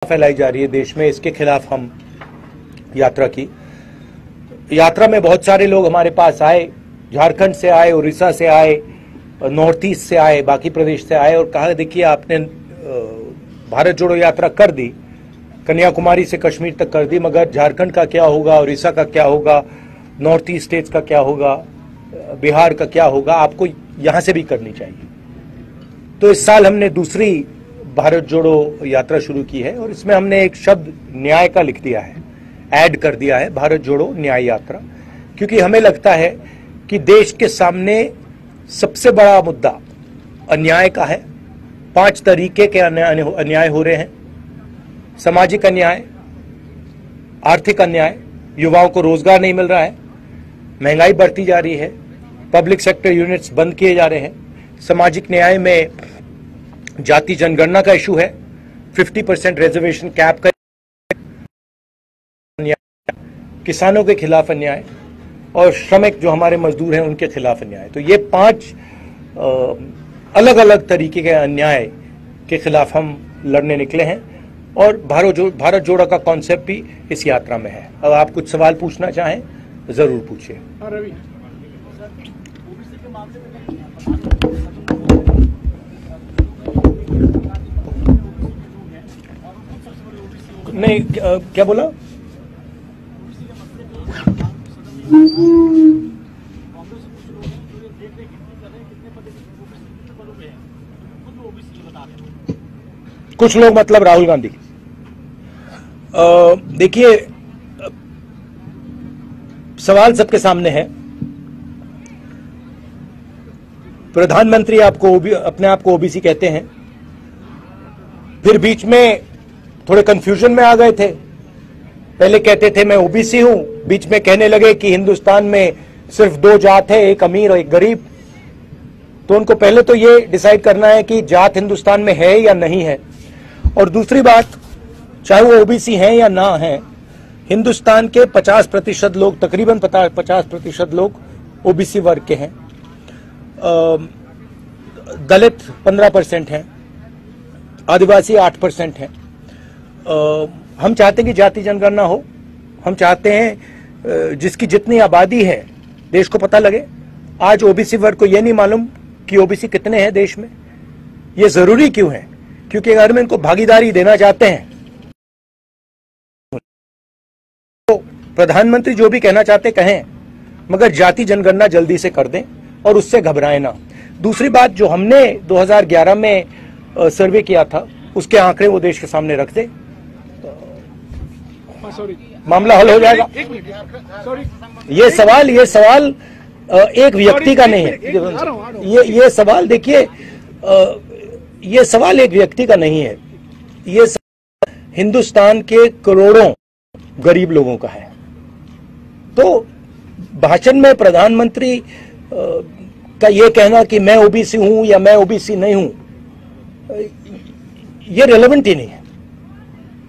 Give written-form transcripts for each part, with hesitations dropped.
फैलाई जा रही है देश में, इसके खिलाफ हम यात्रा की। यात्रा में बहुत सारे लोग हमारे पास आए, झारखंड से आए, उड़ीसा से आए, नॉर्थ ईस्ट से आए, बाकी प्रदेश से आए और कहा देखिए आपने भारत जोड़ो यात्रा कर दी, कन्याकुमारी से कश्मीर तक कर दी, मगर झारखंड का क्या होगा, उड़ीसा का क्या होगा, नॉर्थ ईस्ट स्टेट्स का क्या होगा, बिहार का क्या होगा, आपको यहां से भी करनी चाहिए। तो इस साल हमने दूसरी भारत जोड़ो यात्रा शुरू की है और इसमें हमने एक शब्द न्याय का लिख दिया है, ऐड कर दिया है, भारत जोड़ो न्याय यात्रा, क्योंकि हमें लगता है कि देश के सामने सबसे बड़ा मुद्दा अन्याय का है। 5 तरीके के अन्याय हो रहे हैं: सामाजिक अन्याय, आर्थिक अन्याय, युवाओं को रोजगार नहीं मिल रहा है, महंगाई बढ़ती जा रही है, पब्लिक सेक्टर यूनिट्स बंद किए जा रहे हैं, सामाजिक न्याय में जाति जनगणना का इशू है, 50% रिजर्वेशन कैप का अन्याय, किसानों के खिलाफ अन्याय और श्रमिक जो हमारे मजदूर हैं उनके खिलाफ अन्याय। तो ये 5 अलग अलग तरीके के अन्याय के खिलाफ हम लड़ने निकले हैं और भारत जोड़ो का कॉन्सेप्ट भी इस यात्रा में है। अब आप कुछ सवाल पूछना चाहें जरूर पूछिए। नहीं, क्या बोला? कुछ लोग मतलब राहुल गांधी। देखिए, सवाल सबके सामने है। प्रधानमंत्री अपने आप को ओबीसी कहते हैं, फिर बीच में थोड़े कंफ्यूजन में आ गए थे। पहले कहते थे मैं ओबीसी हूं, बीच में कहने लगे कि हिंदुस्तान में सिर्फ 2 जात है, एक अमीर और एक गरीब। तो उनको पहले तो ये डिसाइड करना है कि जात हिंदुस्तान में है या नहीं है। और दूसरी बात, चाहे वो ओबीसी हैं या ना हैं, हिंदुस्तान के 50% लोग, तकरीबन 50% लोग ओबीसी वर्ग के हैं, दलित 15% हैं, आदिवासी 8% हैं। हम चाहते हैं कि जाति जनगणना हो, हम चाहते हैं जिसकी जितनी आबादी है देश को पता लगे। आज ओबीसी वर्ग को यह नहीं मालूम कि ओबीसी कितने हैं देश में। ये जरूरी क्यों है? क्योंकि अगर हम इनको भागीदारी देना चाहते हैं तो प्रधानमंत्री जो भी कहना चाहते कहें, मगर जाति जनगणना जल्दी से कर दें और उससे घबराएं ना। दूसरी बात, जो हमने 2011 में सर्वे किया था उसके आंकड़े वो देश के सामने रख दे, मामला हल हो जाएगा। ये सवाल एक व्यक्ति का नहीं है। ये सवाल देखिए, ये सवाल एक व्यक्ति का नहीं है, ये हिंदुस्तान के करोड़ों गरीब लोगों का है। तो भाषण में प्रधानमंत्री का ये कहना कि मैं ओबीसी हूं या मैं ओबीसी नहीं हूं, ये रेलेवेंट ही नहीं है।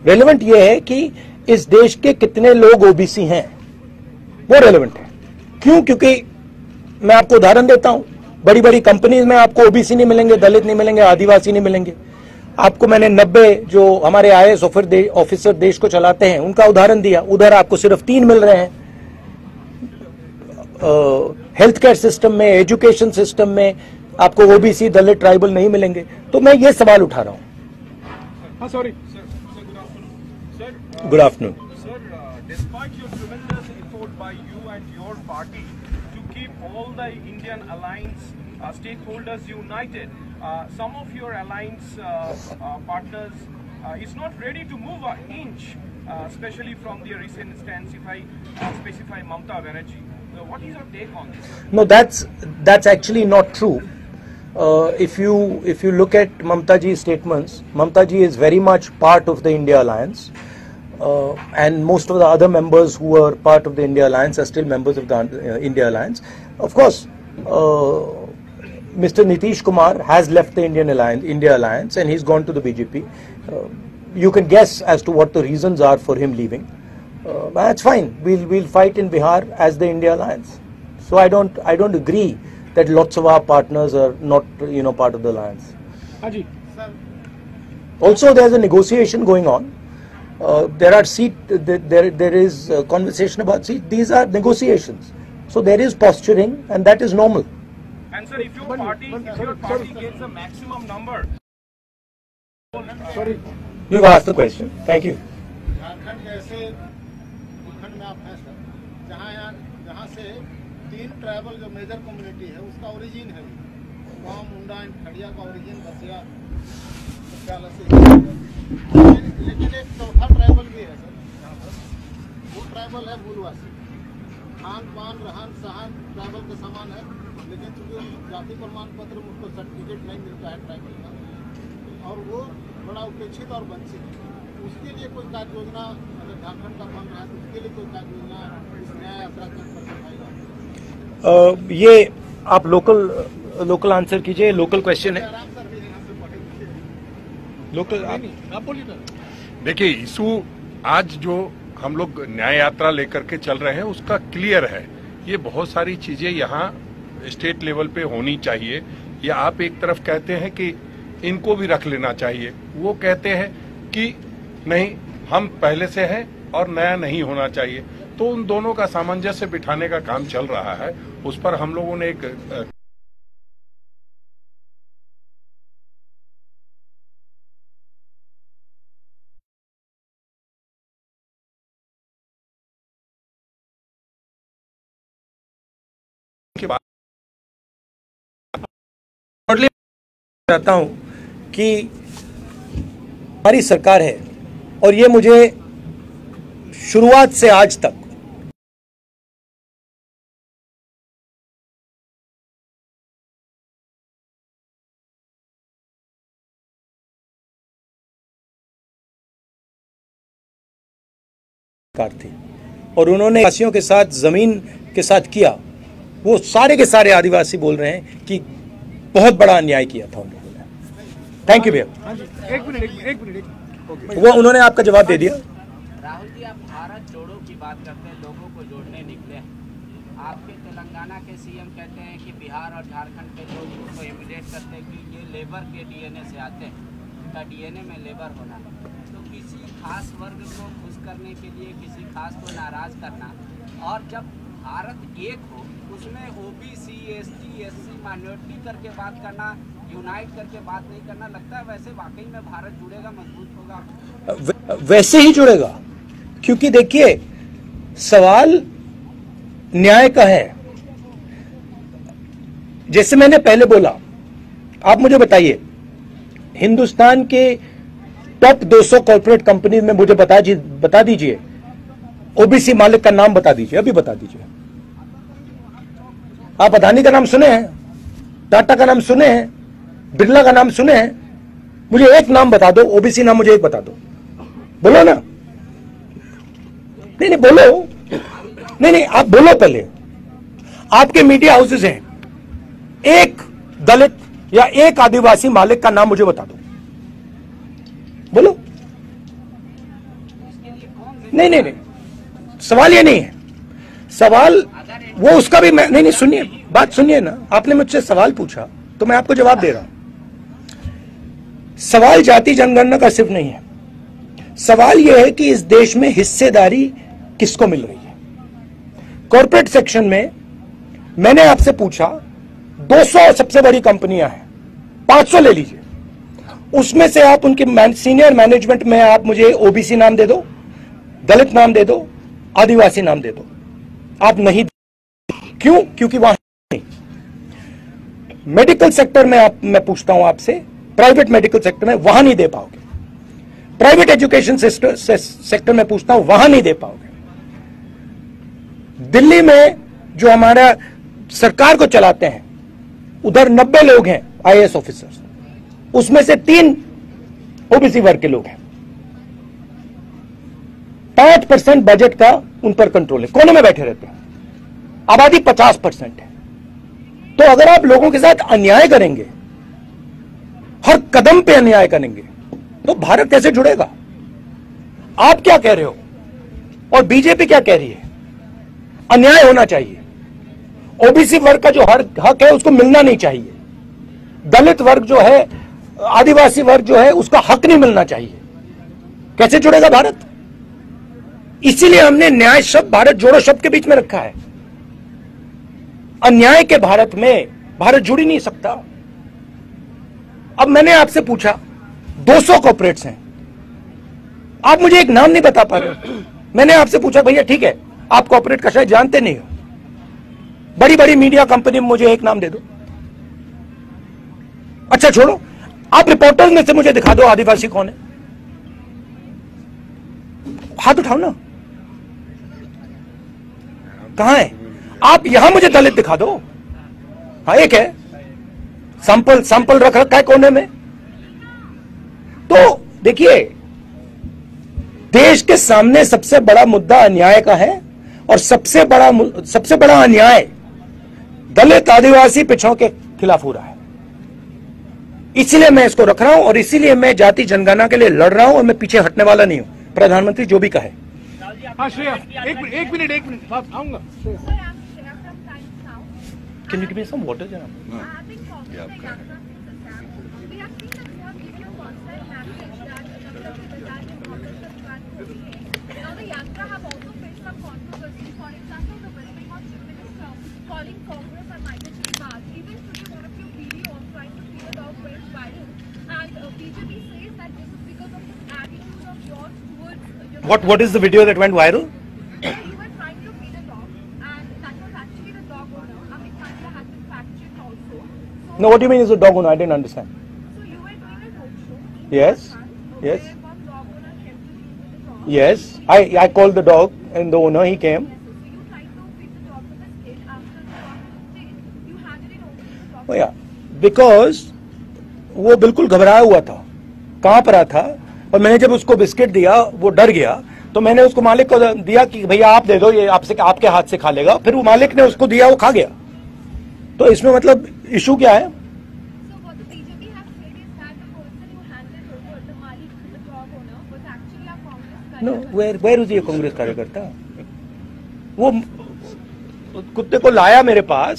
रेलेवेंट ये है कि इस देश के कितने लोग ओबीसी हैं, वो रेलेवेंट है। क्यों? क्योंकि मैं आपको उदाहरण देता हूं, बड़ी बड़ी कंपनीज में आपको ओबीसी नहीं मिलेंगे, दलित नहीं मिलेंगे, आदिवासी नहीं मिलेंगे। आपको मैंने 90 जो हमारे आईएएस ऑफिसर देश को चलाते हैं उनका उदाहरण दिया, उधर आपको सिर्फ 3 मिल रहे हैं। हेल्थ केयर सिस्टम में, एजुकेशन सिस्टम में आपको ओबीसी, दलित, ट्राइबल नहीं मिलेंगे। तो मैं ये सवाल उठा रहा हूं। Sorry good afternoon. Sir, despite your tremendous effort by you and your party to keep all the Indian alliance stakeholders united, some of your alliance partners is not ready to move an inch, especially from the recent stance, if I specify Mamata Banerjee. What is your take on this? No, that's actually not true. If you look at Mamata ji's statements, Mamata ji is very much part of the India alliance. And most of the other members who were part of the India Alliance are still members of the India Alliance. Of course, Mr. Nitish Kumar has left the India Alliance and he's gone to the BJP. You can guess as to what the reasons are for him leaving. That's fine. We'll fight in Bihar as the India Alliance. So I don't agree that lots of our partners are not part of the alliance. Haji. Also, there's a negotiation going on there are there is conversation about seat. These are negotiations. So there is posturing, and that is normal. And sir, if your party gets the maximum number. Sorry. You asked the question. Thank you. Jharkhand जैसे भूखंड में आप हैं sir, जहाँ से 3 tribal जो major community है उसका ओरिजिन है, गाँव मुंडा एंड खड़िया का ओरिजिन बसिया से, लेकिन एक चौथा ट्राइबल भी है सर यहाँ पर, वो ट्राइबल है मूलवासी। खान पान रहन सहन ट्राइबल के समान है, लेकिन चूंकि जाति प्रमाण पत्र में उनको सर्टिफिकेट नहीं मिलता है ट्राइबल का, और वो बड़ा उपेक्षित और वंचित है। उसके लिए कोई कार्य योजना अगर झारखंड का बन रहा है तो उसके लिए कोई कार्य योजना इस न्याय यात्रा के अंतर्गत आएगा? ये आप लोकल आंसर कीजिए, लोकल क्वेश्चन है। आराम सर भी यहाँ से पढ़े लोकल आप बोलिए ना। देखिए, इशू आज जो हम लोग न्याय यात्रा लेकर के चल रहे हैं उसका क्लियर है। ये बहुत सारी चीजें यहाँ स्टेट लेवल पे होनी चाहिए। या आप एक तरफ कहते हैं कि इनको भी रख लेना चाहिए, वो कहते हैं कि नहीं हम पहले से हैं और नया नहीं होना चाहिए। तो उन दोनों का सामंजस्य बिठाने का काम चल रहा है। उस पर हम लोगों ने एक चाहता हूं कि हमारी सरकार है, और ये मुझे शुरुआत से आज तक सरकार थी, और उन्होंने आदिवासियों के साथ जमीन के साथ किया, वो सारे के सारे आदिवासी बोल रहे हैं कि बहुत बड़ा अन्याय किया था उन लोगों ने। थैंक यू भैया। एक मिनट वो उन्होंने आपका जवाब दे दिया। राहुल जी, आप भारत जोड़ो की बात करते हैं, लोगों को जोड़ने निकले हैं। आपके तेलंगाना के सीएम कहते हैं कि बिहार और झारखंड के लोग उसको इमिटेट करते हैं कि ये लेबर के डीएनए से आते हैं, उनका डीएनए में लेबर होना। तो किसी खास वर्ग को खुश करने के लिए किसी खास को नाराज करना, और जब भारत एक हो उसमें ओबीसी, एसटी, एससी, माइनॉरिटी करके बात करना, यूनाइट करके बात नहीं करना, लगता है वैसे वाकई में भारत जुड़ेगा, मजबूत होगा? वैसे ही जुड़ेगा, क्योंकि देखिए सवाल न्याय का है। जैसे मैंने पहले बोला, आप मुझे बताइए हिंदुस्तान के टॉप 200 कॉर्पोरेट कंपनी में मुझे बता दीजिए ओबीसी मालिक का नाम बता दीजिए, अभी बता दीजिए। आप अदानी का नाम सुने हैं, टाटा का नाम सुने हैं, बिरला का नाम सुने हैं? मुझे एक नाम बता दो, ओबीसी नाम मुझे एक बता दो, बोलो ना। नहीं बोलो, नहीं आप बोलो पहले। आपके मीडिया हाउसेस हैं, एक दलित या एक आदिवासी मालिक का नाम मुझे बता दो, बोलो। नहीं, सवाल ये नहीं है। सवाल वो उसका भी मैं नहीं सुनिए, बात सुनिए ना। आपने मुझसे सवाल पूछा तो मैं आपको जवाब दे रहा हूं। सवाल जाति जनगणना का सिर्फ नहीं है, सवाल यह है कि इस देश में हिस्सेदारी किसको मिल रही है। कॉर्पोरेट सेक्शन में मैंने आपसे पूछा 200 सबसे बड़ी कंपनियां हैं, 500 ले लीजिए, उसमें से आप उनके सीनियर मैनेजमेंट में आप मुझे ओबीसी नाम दे दो, दलित नाम दे दो, आदिवासी नाम दे दो। आप नहीं, क्यों? क्योंकि वहां नहीं। मेडिकल सेक्टर में मैं पूछता हूं आपसे, प्राइवेट मेडिकल सेक्टर में वहां नहीं दे पाओगे। प्राइवेट एजुकेशन सेक्टर में पूछता हूं, वहां नहीं दे पाओगे। दिल्ली में जो हमारा सरकार को चलाते हैं, उधर 90 लोग हैं आईएएस ऑफिसर्स, उसमें से 3 ओबीसी वर्ग के लोग हैं। 5% बजट का उन पर कंट्रोल है, कोने में बैठे रहते हैं। आबादी 50% है। तो अगर आप लोगों के साथ अन्याय करेंगे, हर कदम पे अन्याय करेंगे, तो भारत कैसे जुड़ेगा? आप क्या कह रहे हो और बीजेपी क्या कह रही है? अन्याय होना चाहिए। ओबीसी वर्ग का जो हक है उसको मिलना नहीं चाहिए। दलित वर्ग जो है, आदिवासी वर्ग जो है, उसका हक नहीं मिलना चाहिए। कैसे जुड़ेगा भारत? इसीलिए हमने न्याय शब्द भारत जोड़ो शब्द के बीच में रखा है। अन्याय के भारत में भारत जुड़ ही नहीं सकता। अब मैंने आपसे पूछा 200 कॉर्पोरेट्स हैं, आप मुझे एक नाम नहीं बता पा रहे। मैंने आपसे पूछा भैया ठीक है आप कॉर्पोरेट का शायद जानते नहीं हो, बड़ी बड़ी मीडिया कंपनी में मुझे एक नाम दे दो। अच्छा छोड़ो, आप रिपोर्टर्स में से मुझे दिखा दो आदिवासी कौन है, हाथ उठाओ ना, कहां है? आप यहां मुझे दलित दिखा दो। हाँ एक है, सैंपल रख रखा है कोने में। तो देखिए देश के सामने सबसे बड़ा मुद्दा अन्याय का है और सबसे बड़ा अन्याय दलित आदिवासी पिछड़ों के खिलाफ हो रहा है। इसीलिए मैं इसको रख रहा हूं और इसीलिए मैं जाति जनगणना के लिए लड़ रहा हूं और मैं पीछे हटने वाला नहीं हूं, प्रधानमंत्री जो भी कहे। हाँ श्रेया, एक मिनट साथ आऊंगा। Can you give me some water, Jana? What is the video that went viral? You were trying to feed a dog, and that was actually the dog owner. Amit Pandya has been fact-checked also. So, No, what do you mean is a dog owner? I didn't understand. so you were doing a roadshow in Yes, Rajasthan, yes. where one dog owner came to you with the dog. Yes, I called the dog and the owner, he came. So you tried to feed the dog with a stick. After the dog did, you handed it over to the dog. Oh yeah, because वो बिल्कुल घबराया हुआ था, कांप रहा था, और मैंने जब उसको बिस्किट दिया वो डर गया, तो मैंने उसको मालिक को दिया कि भैया आप दे दो, ये आपके हाथ से खा लेगा। फिर वो मालिक ने उसको दिया, वो खा गया। तो इसमें मतलब इशू क्या है? So what the BJP has said is that the person who handed over, the Malik, the dog owner, was actually a Congress no, कार्यकर्ता. वेयर इज ये कांग्रेस कार्यकर्ता? वो कुत्ते को लाया मेरे पास,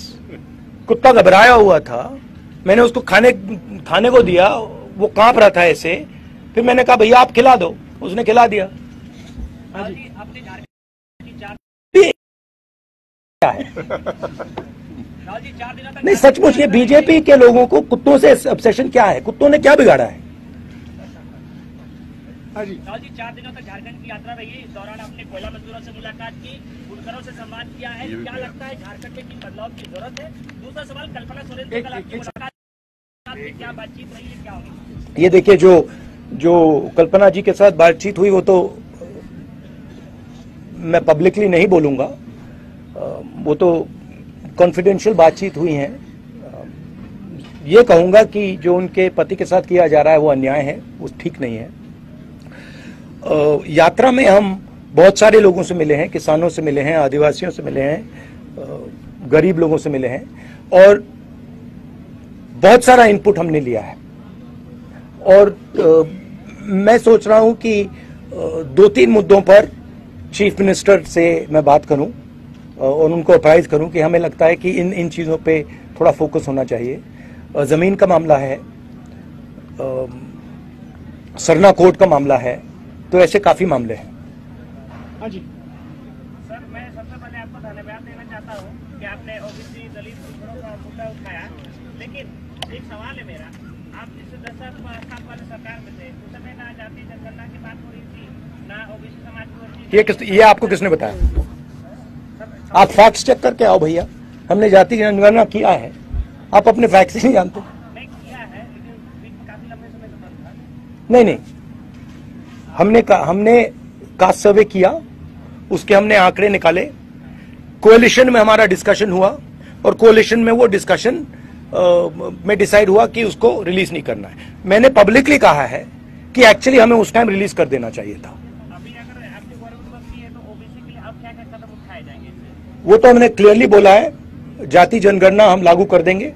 कुत्ता घबराया हुआ था, मैंने उसको खाने को दिया, वो कांप रहा था ऐसे, फिर मैंने कहा भैया आप खिला दो, उसने खिला दिया। क्या है? नहीं सचमुच ये बीजेपी के लोगों को कुत्तों से ऑब्सेशन क्या है? कुत्तों ने क्या बिगाड़ा है? हाँ जी, राहुल जी 4 दिनों तक झारखंड की यात्रा रही। इस दौरान आपने कोयला मजदूरों से मुलाकात की, बुनकरों से संवाद किया है। क्या लगता है झारखंड में बदलाव की जरूरत है? दूसरा सवाल, कल्पना सोरेन से कल आपकी मुलाकात, क्या बातचीत रही है, क्या होगी? ये देखिए जो कल्पना जी के साथ बातचीत हुई वो तो मैं पब्लिकली नहीं बोलूंगा, वो तो कॉन्फिडेंशियल बातचीत हुई है। ये कहूंगा कि जो उनके पति के साथ किया जा रहा है वो अन्याय है, वो ठीक नहीं है। यात्रा में हम बहुत सारे लोगों से मिले हैं, किसानों से मिले हैं, आदिवासियों से मिले हैं, गरीब लोगों से मिले हैं और बहुत सारा इनपुट हमने लिया है। और मैं सोच रहा हूं कि 2-3 मुद्दों पर चीफ मिनिस्टर से मैं बात करूं और उनको अप्राइज करूं कि हमें लगता है कि इन चीज़ों पे थोड़ा फोकस होना चाहिए। ज़मीन का मामला है, सरना कोर्ट का मामला है, तो ऐसे काफ़ी मामले हैं। हाँ जी, सर मैं सबसे पहले आपको धन्यवाद देना चाहता हूँ कि आपने ओबीसी दलित पिछड़ों का मुद्दा उठाया, लेकिन एक सवाल है मेरा, आप जिस 10 साल वाले सरकार में थे उस समय ना जाति जनगणना की बात हो रही थी, ना ओबीसी समाज की हो रही थी। ये आपको किसने बताया? आप फैक्ट्स चेक करके आओ भैया, हमने जाति जनगणना किया है, आप अपने फैक्ट्स ही नहीं जानते। नहीं किया है, लेकिन काफी लंबे समय से बंद था। नहीं, हमने कास्ट सर्वे किया, उसके हमने आंकड़े निकाले, कोalition में हमारा डिस्कशन हुआ और कोalition में वो डिस्कशन में डिसाइड हुआ कि उसको रिलीज नहीं करना है। मैंने पब्लिकली कहा है कि एक्चुअली हमें उस टाइम रिलीज कर देना चाहिए था। अभी अगर आपकी गवर्नमेंट बनती है तो ओबीसी के लिए अब क्या क्या कदम उठाए जाएंगे? वो तो हमने क्लियरली बोला है, जाति जनगणना हम लागू कर देंगे।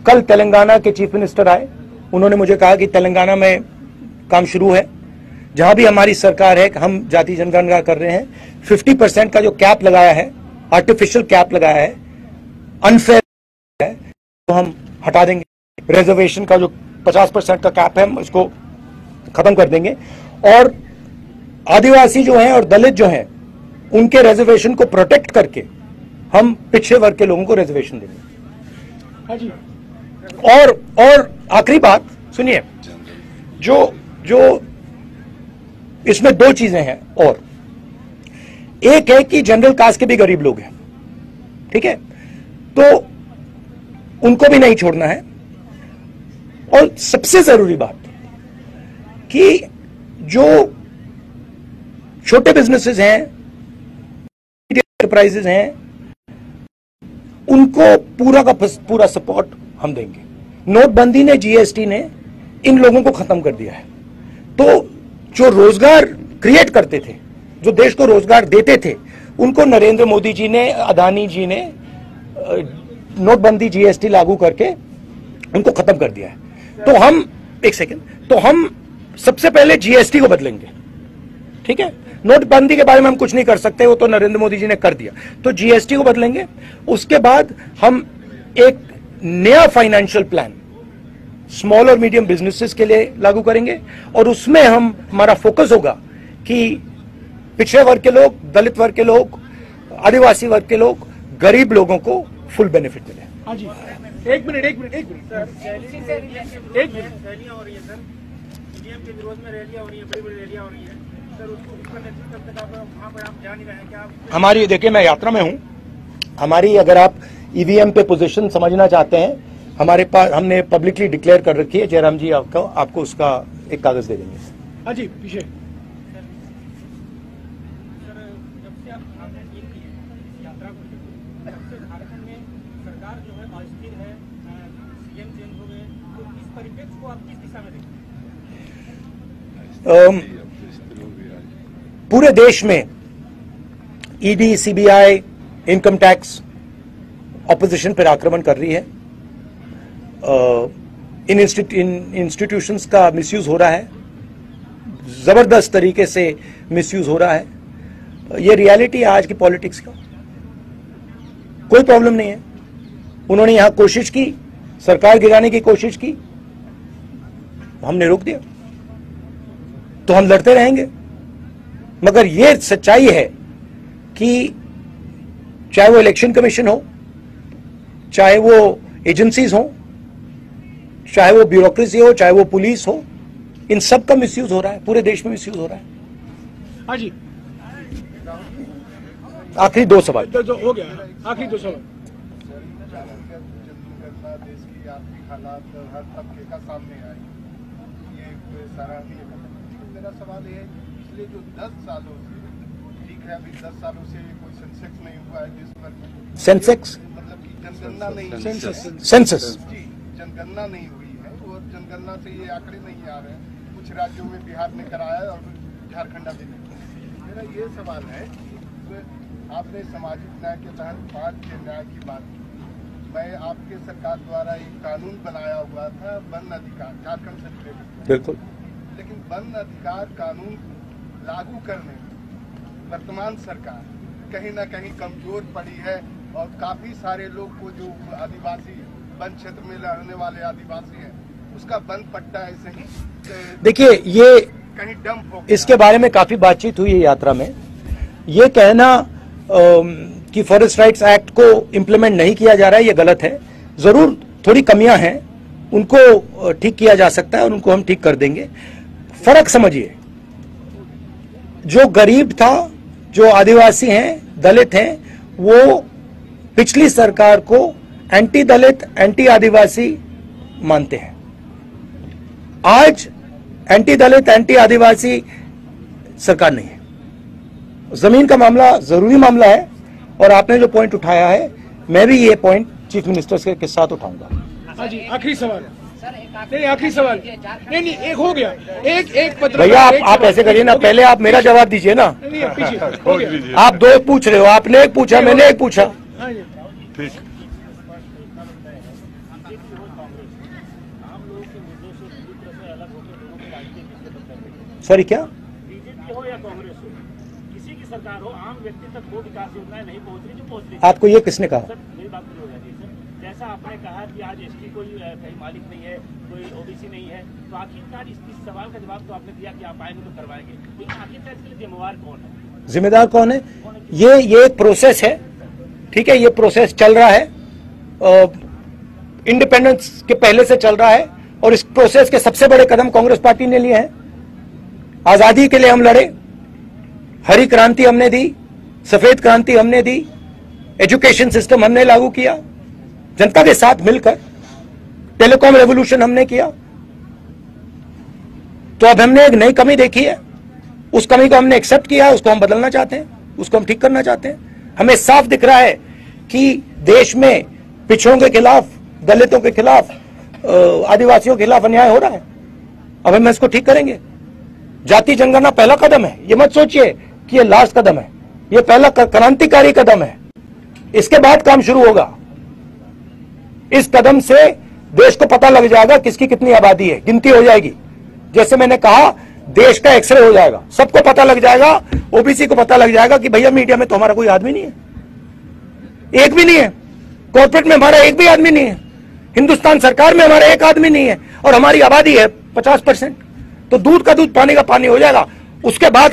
कल तेलंगाना के चीफ मिनिस्टर आए, उन्होंने मुझे कहा कि तेलंगाना में काम शुरू है, जहां भी हमारी सरकार है हम जाति जनगणना कर रहे हैं। 50% का जो कैप लगाया है, आर्टिफिशियल कैप लगाया है, अनफेयर है, तो हम हटा देंगे। रिजर्वेशन का जो 50% का कैप है, हम इसको खत्म कर देंगे। और आदिवासी जो हैं और दलित जो हैं उनके रिजर्वेशन को प्रोटेक्ट करके हम पिछड़े वर्ग के लोगों को रिजर्वेशन देंगे। हाँ जी। और आखिरी बात सुनिए, जो इसमें दो चीजें हैं, और एक है कि जनरल कास्ट के भी गरीब लोग हैं, ठीक है, तो उनको भी नहीं छोड़ना है। और सबसे जरूरी बात कि जो छोटे बिजनेसेस हैं, एंटरप्राइजेस हैं, उनको पूरा का पूरा सपोर्ट हम देंगे। नोटबंदी ने, जीएसटी ने इन लोगों को खत्म कर दिया है। तो जो रोजगार क्रिएट करते थे, जो देश को रोजगार देते थे, उनको नरेंद्र मोदी जी ने, अदानी जी ने नोटबंदी, जीएसटी लागू करके उनको खत्म कर दिया है। तो हम तो हम सबसे पहले जीएसटी को बदलेंगे, ठीक है। नोटबंदी के बारे में हम कुछ नहीं कर सकते, वो तो नरेंद्र मोदी जी ने कर दिया। तो जीएसटी को बदलेंगे, उसके बाद हम एक नया फाइनेंशियल प्लान स्मॉल और मीडियम बिजनेसेस के लिए लागू करेंगे, और उसमें हमारा फोकस होगा कि पिछड़े वर्ग के लोग, दलित वर्ग के लोग, आदिवासी वर्ग के लोग, गरीब लोगों को फुल बेनिफिट मिले। हाँ जी, एक मिनट रैलियां हो रही है सर, ईवीएम के विरोध में रैलियां हो रही है, बड़ी रैलियां हो रही है सर, उसका नेतृत्व करते आप वहां पर आप जा नहीं रहे हैं क्या? हमारी, देखिए मैं यात्रा में हूं, हमारी, अगर आप ईवीएम पे पोजीशन समझना चाहते हैं, हमारे पास हमने पब्लिकली डिक्लेयर कर रखी है। जयराम जी आपको उसका एक कागज दे देंगे। हाँ जी, पीछे पूरे देश में ED, CBI, income tax opposition पर आक्रमण कर रही है। इन इंस्टीट्यूशंस का मिसयूज हो रहा है, जबरदस्त तरीके से मिसयूज हो रहा है। ये रियलिटी है आज की पॉलिटिक्स का। कोई प्रॉब्लम नहीं है। उन्होंने यहां कोशिश की, सरकार गिराने की कोशिश की, हमने रोक दिया। तो हम लड़ते रहेंगे, मगर यह सच्चाई है कि चाहे वो इलेक्शन कमीशन हो, चाहे वो एजेंसीज हो, चाहे वो ब्यूरोक्रेसी हो, चाहे वो पुलिस हो, इन सब का मिसयूज हो रहा है, पूरे देश में मिसयूज हो रहा है। हाँ जी, आखिरी दो सवाल हो गया, आखिरी दो सवाल। देश की आर्थिक हालात हर तबके का सामने आए, ये सराहनीय है। मेरा सवाल ये है, पिछले जो 10 सालों से, ठीक है अभी 10 सालों से कोई सेंसेक्स नहीं हुआ है देश भर में, सेंसेक्स मतलब कि जनगणना नहीं, सेंसस जी जनगणना नहीं हुई है, और जनगणना से ये आंकड़े नहीं आ रहे हैं। कुछ राज्यों में बिहार ने कराया और झारखंड अभी नहीं। मेरा ये सवाल है, आपने सामाजिक न्याय के तहत 5 के न्याय की बात की। मैं आपके सरकार द्वारा एक कानून बनाया हुआ था वन अधिकार, झारखंड से रिलेटेड, बिल्कुल, लेकिन वन अधिकार कानून लागू करने वर्तमान सरकार कहीं ना कहीं कमजोर पड़ी है, और काफी सारे लोग को जो आदिवासी वन क्षेत्र में रहने वाले आदिवासी हैं, उसका वन पट्टा ऐसे ही देखिए, ये कहीं डंप हो, इसके बारे में काफी बातचीत हुई है यात्रा में। ये कहना कि फॉरेस्ट राइट्स एक्ट को इम्प्लीमेंट नहीं किया जा रहा है, ये गलत है। जरूर थोड़ी कमियां हैं, उनको ठीक किया जा सकता है और उनको हम ठीक कर देंगे। फर्क समझिए, जो गरीब था, जो आदिवासी हैं, दलित हैं, वो पिछली सरकार को एंटी दलित, एंटी आदिवासी मानते हैं। आज एंटी दलित, एंटी आदिवासी सरकार नहीं है। जमीन का मामला जरूरी मामला है, और आपने जो पॉइंट उठाया है, मैं भी ये पॉइंट चीफ मिनिस्टर के साथ उठाऊंगा। हाँ जी, आखिरी सवाल, नहीं आखिरी सवाल, नहीं एक हो गया, एक पत्र। भैया आप ऐसे करिए ना, पहले आप मेरा जवाब दीजिए ना। पीछे आप दो पूछ रहे हो, आपने एक पूछा, मैंने एक पूछा। ठीक, सॉरी क्या? बीजेपी हो या कांग्रेस हो, किसी की सरकार हो, आम व्यक्ति तक वो विकास योजनाएं नहीं पहुंच रही जो पहुंच रही। आपको ये किसने कहा? सर मेरी बात पूरी हो जाती है सर। जैसा आपने कहा कि आज एसटी कोई कहीं मालिक नहीं है, कोई ओबीसी नहीं है, तो आखिरकार इस सवाल का जवाब तो आपने दिया कि आप आएंगे तो करवाएंगे, लेकिन आखिरकार इसके लिए जिम्मेवार कौन है? जिम्मेदार कौन है? ये एक प्रोसेस है, ठीक है, ये प्रोसेस चल रहा है, इंडिपेंडेंस के पहले से चल रहा है और इस प्रोसेस के सबसे बड़े कदम कांग्रेस पार्टी ने लिए हैं। आजादी के लिए हम लड़े, हरी क्रांति हमने दी, सफेद क्रांति हमने दी, एजुकेशन सिस्टम हमने लागू किया, जनता के साथ मिलकर टेलीकॉम रेवोल्यूशन हमने किया। तो अब हमने एक नई कमी देखी है, उस कमी को हमने एक्सेप्ट किया है, उसको हम बदलना चाहते हैं, उसको हम ठीक करना चाहते हैं। हमें साफ दिख रहा है कि देश में पिछड़ों के खिलाफ, दलितों के खिलाफ, आदिवासियों के खिलाफ अन्याय हो रहा है। अब हम इसको ठीक करेंगे। जाति जनगणना पहला कदम है, ये मत सोचिए कि ये लास्ट कदम है, ये पहला क्रांतिकारी कदम है। इसके बाद काम शुरू होगा। इस कदम से देश को पता लग जाएगा किसकी कितनी आबादी है, गिनती हो जाएगी। जैसे मैंने कहा, देश का एक्सरे हो जाएगा, सबको पता लग जाएगा, ओबीसी को पता लग जाएगा कि भैया मीडिया में तो हमारा कोई आदमी नहीं है, एक भी नहीं है, कॉर्पोरेट में हमारा एक भी आदमी नहीं है, हिंदुस्तान सरकार में हमारा एक आदमी नहीं है और हमारी आबादी है 50%। तो दूध का दूध पानी का पानी हो जाएगा। उसके बाद